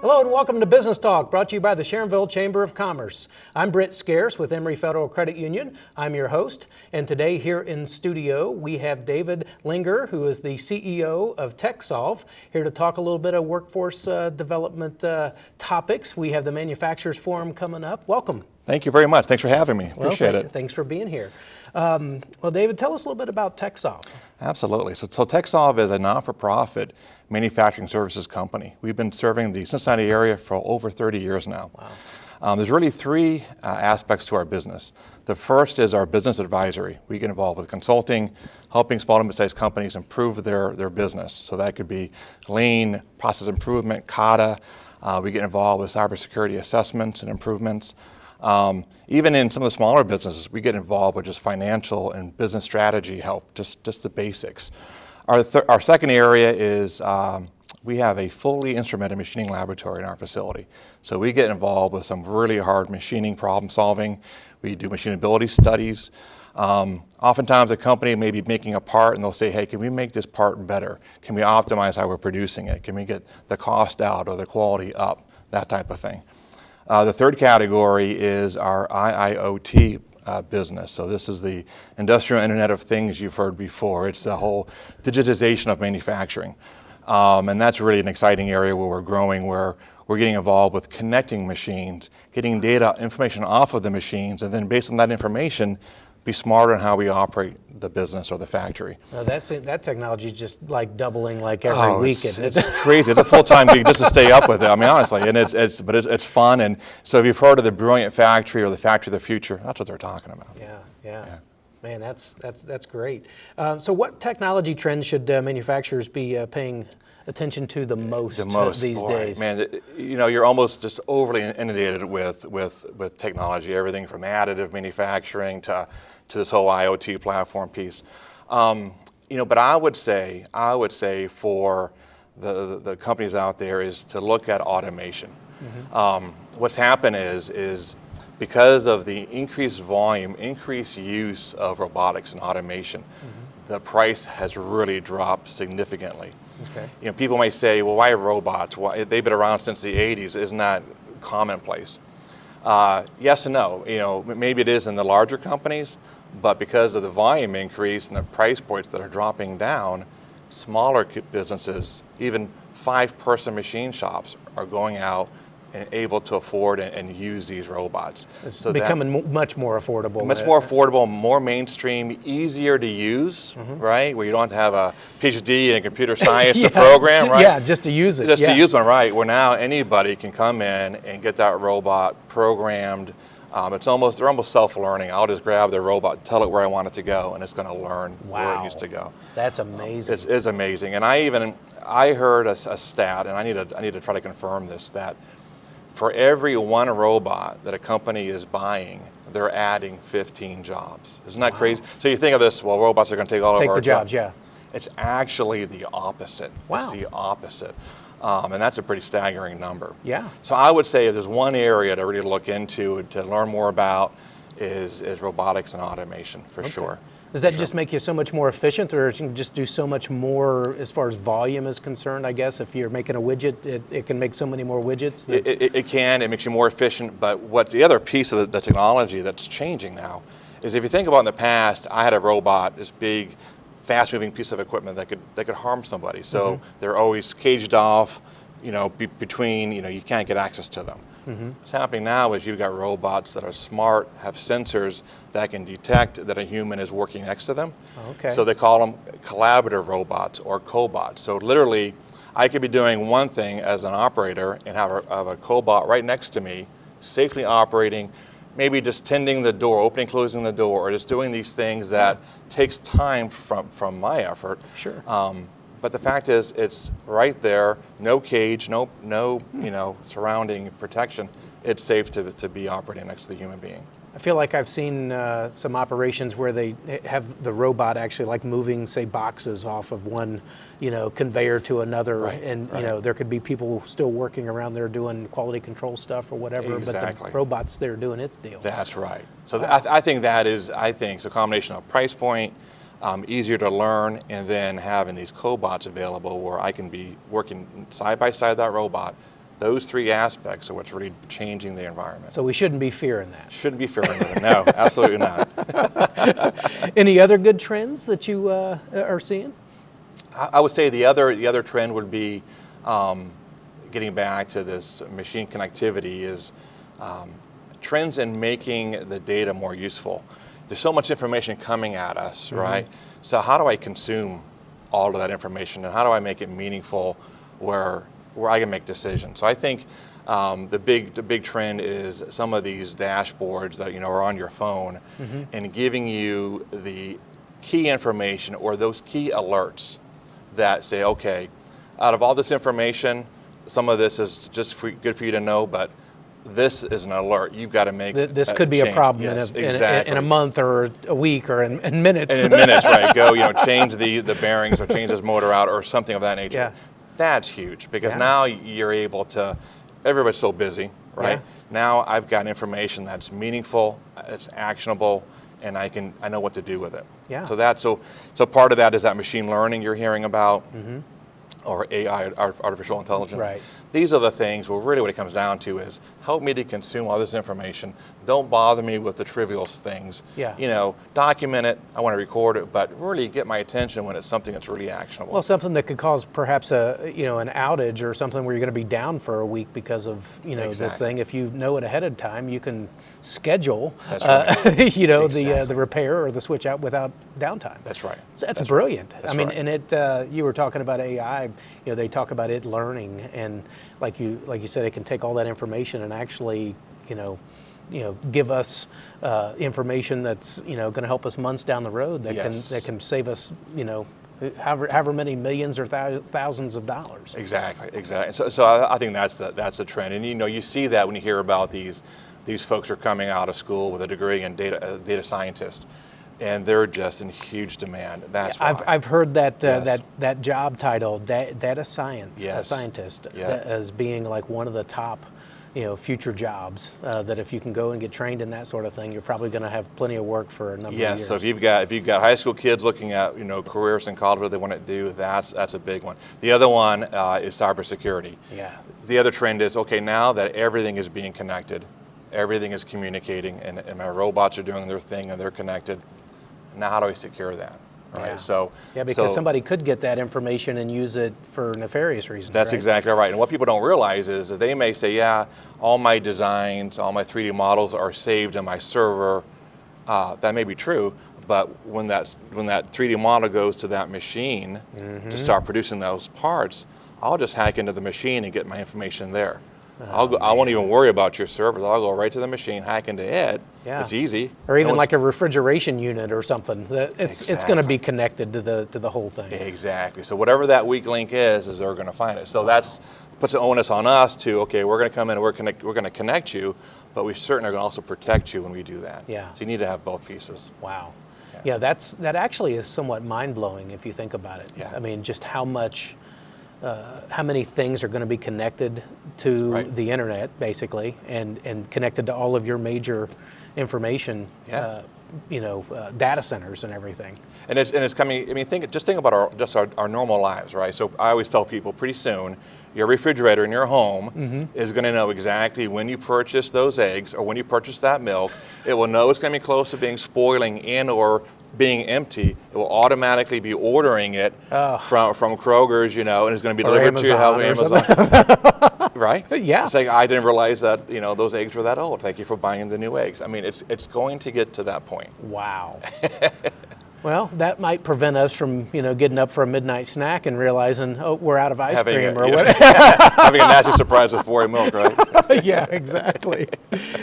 Hello and welcome to Business Talk, brought to you by the Sharonville Chamber of Commerce. I'm Britt Scarce with Emory Federal Credit Union. I'm your host, and today here in studio we have David Linger, who is the CEO of TechSolve, here to talk a little bit of workforce development topics. We have the Manufacturers Forum coming up. Welcome. Thank you very much. Thanks for having me. Appreciate it. Thanks for being here. Well, David, tell us a little bit about TechSolve. Absolutely. So TechSolve is a not-for-profit manufacturing services company. We've been serving the Cincinnati area for over 30 years now. Wow. There's really three aspects to our business. The first is our business advisory. We get involved with consulting, helping small and mid-sized companies improve their business. So that could be lean, process improvement, CATA. We get involved with cybersecurity assessments and improvements. Even in some of the smaller businesses, we get involved with just financial and business strategy help, just the basics. Our second area is we have a fully instrumented machining laboratory in our facility. So we get involved with some really hard machining problem solving. We do machinability studies. Oftentimes a company may be making a part and they'll say, hey, can we make this part better? Can we optimize how we're producing it? Can we get the cost out or the quality up? That type of thing. The third category is our IIOT business. So this is the Industrial Internet of Things you've heard before. It's the whole digitization of manufacturing. And that's really an exciting area where we're growing, where we're getting involved with connecting machines, getting data, information off of the machines, and then based on that information, be smarter in how we operate the business or the factory. That technology is just like doubling like every week. It's crazy. It's a full-time gig just to stay up with it. I mean, honestly, and it's fun. And so if you've heard of the Brilliant Factory or the Factory of the Future, that's what they're talking about. Yeah. Man, that's great. So what technology trends should manufacturers be paying attention to the most these days? Man, you're almost just overly inundated with technology, everything from additive manufacturing to this whole IoT platform piece. But I would say for the companies out there is to look at automation. Mm-hmm. What's happened is because of the increased volume, increased use of robotics and automation, mm-hmm. the price has really dropped significantly. Okay. People may say, well, why robots? Why, they've been around since the 80s. Isn't that commonplace? Yes and no. Maybe it is in the larger companies, but because of the volume increase and the price points that are dropping down, smaller businesses, even 5-person machine shops, are going out and able to afford and use these robots. It's becoming much more affordable. Much more affordable, more mainstream, easier to use, mm-hmm. right? Where you don't have to have a PhD in computer science to program, right? Yeah, just to use it. To use one, right? Where now anybody can come in and get that robot programmed. They're almost self-learning. I'll just grab the robot, tell it where I want it to go, and it's going to learn where it needs to go. That's amazing. It is amazing. And I heard a stat, and I need to try to confirm this, that for every one robot that a company is buying, they're adding 15 jobs. Isn't that crazy? So you think of this, well, robots are going to take all of our jobs. Yeah. It's actually the opposite. Wow. It's the opposite. And that's a pretty staggering number. Yeah. So I would say if there's one area to really look into, to learn more about, is robotics and automation, for sure. Does that just make you so much more efficient, or you can just do so much more as far as volume is concerned, I guess? If you're making a widget, it can make so many more widgets? It can. It makes you more efficient. But what's the other piece of the technology that's changing now is if you think about in the past, I had a robot, this big, fast-moving piece of equipment that could harm somebody. So mm-hmm. they're always caged off, between, you can't get access to them. Mm-hmm. What's happening now is you've got robots that are smart, have sensors that can detect that a human is working next to them. Okay. So they call them collaborative robots or cobots. So literally, I could be doing one thing as an operator and have a cobot right next to me, safely operating, maybe just tending the door, opening, closing the door, or just doing these things that takes time from my effort. Sure. But the fact is, it's right there, no cage, no surrounding protection. It's safe to be operating next to the human being. I feel like I've seen some operations where they have the robot actually like moving, say, boxes off of one, conveyor to another, right, and right. There could be people still working around there doing quality control stuff or whatever, exactly. But the robot's there doing its deal. That's right. So I think it's a combination of price point, easier to learn, and then having these cobots available where I can be working side by side that robot, Those three aspects are what's really changing the environment. So we shouldn't be fearing that. Shouldn't be fearing it. No, absolutely not. Any other good trends that you are seeing? I would say the other trend would be getting back to this machine connectivity is trends in making the data more useful. There's so much information coming at us, right? So how do I consume all of that information, and how do I make it meaningful where I can make decisions? So I think the big trend is some of these dashboards that are on your phone and giving you the key information or those key alerts that say, okay, out of all this information, some of this is just good for you to know, but this is an alert. You've got to make this could be change. a problem Yes, in a month or a week or in minutes. And in minutes, right? Go, change the bearings or change this motor out or something of that nature. Yeah. That's huge because now you're able to. Everybody's so busy, right? Yeah. Now I've got information that's meaningful, it's actionable, and I know what to do with it. Yeah. So part of that is that machine learning you're hearing about. Or AI, artificial intelligence. Right. These are the things where really what it comes down to is help me to consume all this information. Don't bother me with the trivial things. Yeah. Document it, I want to record it, but really get my attention when it's something that's really actionable. Well, something that could cause perhaps an outage or something where you're going to be down for a week because of this thing. If you know it ahead of time, you can schedule That's right. Exactly. the repair or the switch out without downtime. That's right. That's brilliant. That's I mean, right. and it you were talking about AI. They talk about it learning, and like you said, it can take all that information and actually give us information that's going to help us months down the road that can save us however many millions or thousands of dollars. Exactly. So I think that's the trend, and you see that when you hear about these folks are coming out of school with a degree in data scientist, and they're just in huge demand. That's why. I've heard that Yes. that job title, data science, Yes. scientist, Yeah. as being like one of the top future jobs. That if you can go and get trained in that sort of thing, you're probably going to have plenty of work for a number of years. Yes, so if you've got high school kids looking at careers in college, what they want to do, that's a big one. The other one is cybersecurity. Yeah. The other trend is, okay, now that everything is being connected, everything is communicating, and my robots are doing their thing and they're connected. Now how do I secure that? Right. Yeah. Because somebody could get that information and use it for nefarious reasons. That's right? exactly right. And what people don't realize is that they may say, yeah, all my designs, all my 3D models are saved in my server. That may be true, but when that 3D model goes to that machine to start producing those parts, I'll just hack into the machine and get my information there. I won't even worry about your servers. I'll go right to the machine, hack into it. Yeah. It's easy. Or even like a refrigeration unit or something. It's going to be connected to the whole thing. Exactly. So whatever that weak link is they're going to find it. So that's puts an onus on us to, okay, we're going to come in and we're going to connect you, but we certainly are going to also protect you when we do that. Yeah. So you need to have both pieces. Wow. Yeah, that actually is somewhat mind-blowing if you think about it. Yeah. I mean, just how many things are going to be connected to the internet, basically, and connected to all of your major information, data centers and everything. And it's coming. I mean, think about our normal lives, right? So I always tell people, pretty soon, your refrigerator in your home is going to know exactly when you purchase those eggs or when you purchase that milk. It will know it's going to be close to being spoiling or being empty. It will automatically be ordering it from Kroger's, and it's going to be delivered to your house. Amazon. Right? Yeah. It's like, I didn't realize that those eggs were that old. Thank you for buying the new eggs. I mean, it's going to get to that point. Wow. Well, that might prevent us from, getting up for a midnight snack and realizing, we're out of ice cream or what. Having a nasty surprise with boy milk, right? Yeah, exactly.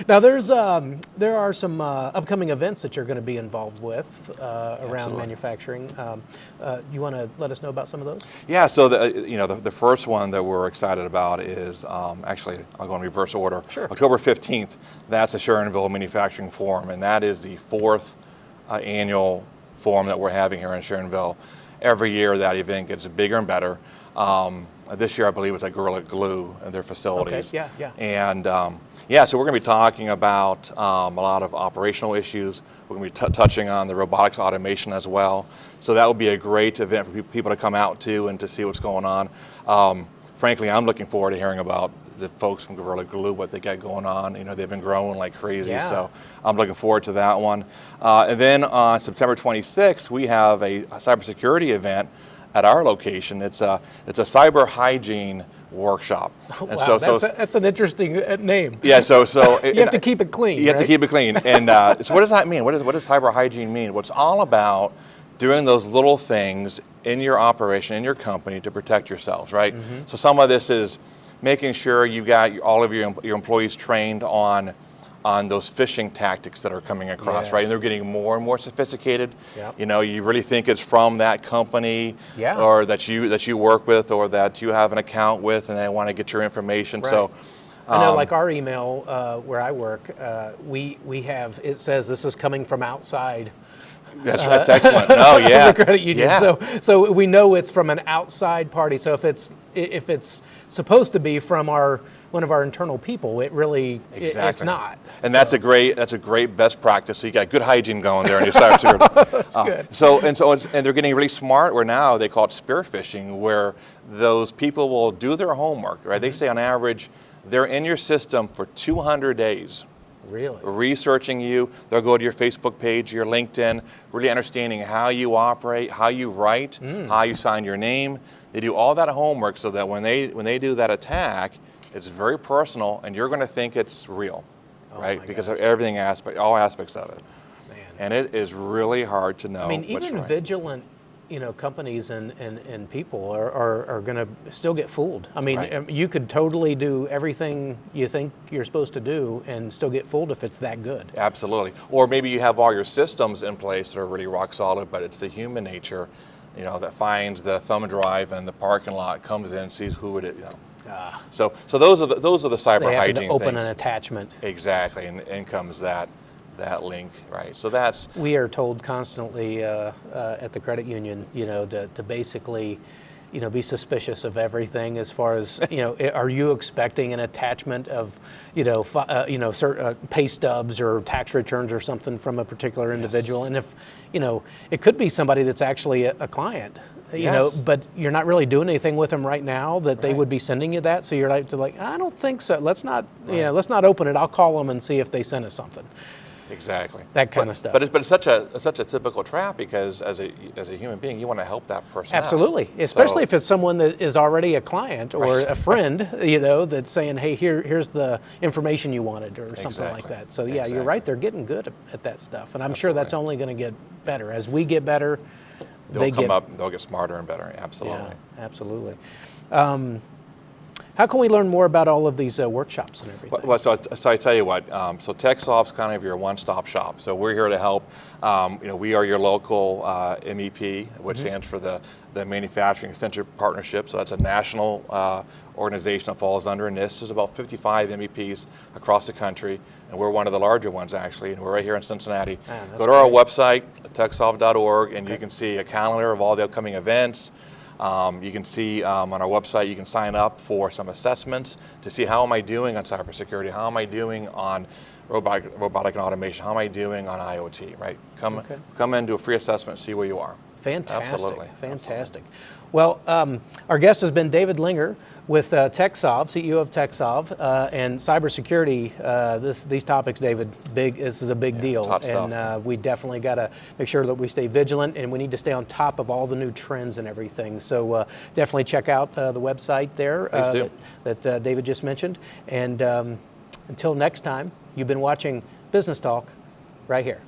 Now, there are some upcoming events that you're going to be involved with around manufacturing. You want to let us know about some of those? Yeah. So the first one that we're excited about is actually, I'll go in reverse order. Sure. October 15th. That's the Sharonville Manufacturing Forum, and that is the fourth annual forum that we're having here in Sharonville. Every year that event gets bigger and better. This year I believe it's at Gorilla Glue and their facilities. Okay, yeah. And so we're going to be talking about a lot of operational issues. We're going to be touching on the robotics automation as well. So that will be a great event for people to come out to and to see what's going on. Frankly, I'm looking forward to hearing about the folks from Gorilla Glue, what they got going on. You know, they've been growing like crazy, Yeah. so I'm looking forward to that one. And then on September 26th, we have a cybersecurity event at our location. It's a cyber hygiene workshop. Oh, And wow, that's an interesting name. yeah, so You have to keep it clean. You have to right? keep it clean. And so what does that mean? What does cyber hygiene mean? Well, it's all about doing those little things in your operation, in your company, to protect yourselves, right? Mm-hmm. So some of this is making sure you got all of your employees trained on those phishing tactics that are coming across, Yes. right? And they're getting more and more sophisticated. Yep. You know, you really think it's from that company, Yeah. or that you work with, or that you have an account with, and they want to get your information. Right. So I know, like our email where I work, we have, it says this is coming from outside. that's excellent. No, yeah, the credit union. yeah. So we know it's from an outside party. So if it's supposed to be from one of our internal people, it really Exactly. it's not. And that's a great best practice. So you got good hygiene going there in your cybersecurity. That's good. So they're getting really smart. Where now they call it spear phishing, where those people will do their homework. Right? They say on average they're in your system for 200 days. Really? Researching you. They'll go to your Facebook page, your LinkedIn, really understanding how you operate, how you write, how you sign your name. They do all that homework so that when they do that attack, it's very personal, and you're going to think it's real, right? my Because gosh. of all aspects of it. Man. And it is really hard to know I mean, what's even right. vigilant, companies and people are going to still get fooled. I mean, Right. you could totally do everything you think you're supposed to do and still get fooled if it's that good. Absolutely. Or maybe you have all your systems in place that are really rock solid, but it's the human nature, that finds the thumb drive in the parking lot, comes in, sees who it is. So those are the cyber They happen hygiene to open things. an attachment. Exactly, and in comes that link, right? So that's We are told constantly at the credit union, to basically, be suspicious of everything. As far as are you expecting an attachment of, certain pay stubs or tax returns or something from a particular individual? And if, it could be somebody that's actually a client. Yes. But you're not really doing anything with them right now that they Right. would be sending you that. So you're like, I don't think so. Let's not, let's not open it. I'll call them and see if they sent us something. exactly That kind of stuff. But it's such a typical trap, because as a human being, you want to help that person out. Absolutely, especially So- if it's someone that is already a client or Right. a friend, that's saying, hey, here's the information you wanted or something like Exactly. that. So yeah, you're Exactly. right, they're getting good at that stuff. And I'm sure that's only going to get better. As we get better, they'll come up, they'll get smarter and better. Absolutely. Yeah, absolutely. How can we learn more about all of these workshops and everything? Well, so I tell you what, so TechSolve's kind of your one-stop shop. So we're here to help. We are your local MEP, which stands for the Manufacturing Extension Partnership. So that's a national organization that falls under NIST. There's about 55 MEPs across the country, and we're one of the larger ones, actually. And we're right here in Cincinnati. that's Go to our website, techsolve.org, and you can see a calendar of all the upcoming events. You can see on our website, you can sign up for some assessments to see how am I doing on cybersecurity, how am I doing on robotic and automation, how am I doing on IoT, right? Come in, do a free assessment, see where you are. Fantastic. Absolutely. Fantastic. Well, our guest has been David Linger with TechSolve, CEO of TechSolve, and cybersecurity. These topics, David, this is a big deal. hot stuff. And we definitely got to make sure that we stay vigilant, and we need to stay on top of all the new trends and everything. So definitely check out the website there Please do. that David just mentioned. And until next time, you've been watching Business Talk right here.